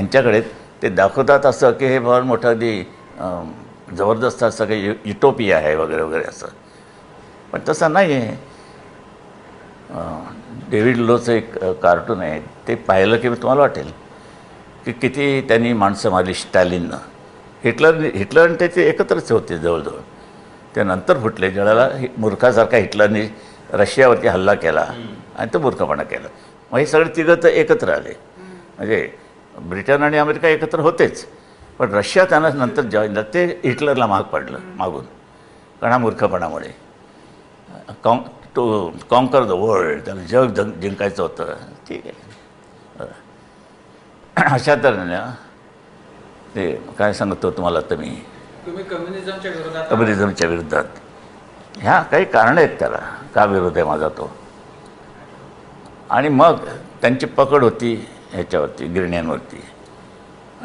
त्यांच्याकडे ते दाखवतात असं की हे फार मोठं अगदी जबरदस्त असं काही युटोपिया आहे वगैरे वगैरे असं, पण तसं नाही आहे. डेव्हिड लोचं एक कार्टून आहे, ते पाहिलं की तुम्हाला वाटेल की किती त्यांनी माणसं मारली स्टॅलिननं. हिटलर आणि त्याचे एकत्रच होते जवळजवळ. त्यानंतर फुटले ज्याला मूर्खासारखा हिटलरने रशियावरती हल्ला केला आणि तो मूर्खपणा केला. मग हे सगळे तिघं तर एकत्र आले. म्हणजे ब्रिटन आणि अमेरिका एकत्र होतेच, पण रशिया त्यांना नंतर जॉईन ते हिटलरला महाग पडलं मागून, कारण हा मूर्खपणामुळे. टू कॉन्कर द वर्ल्ड, त्याला जग जिंकायचं होतं. ठीक आहे. अशा तऱ्हेने ते काय सांगतो तुम्हाला तर मी, तुम्ही कम्युनिझमच्या विरोधात. ह्या काही कारणं आहेत त्याला का विरोध आहे माझा तो. आणि मग त्यांची पकड होती ह्याच्यावरती, गिरण्यांवरती.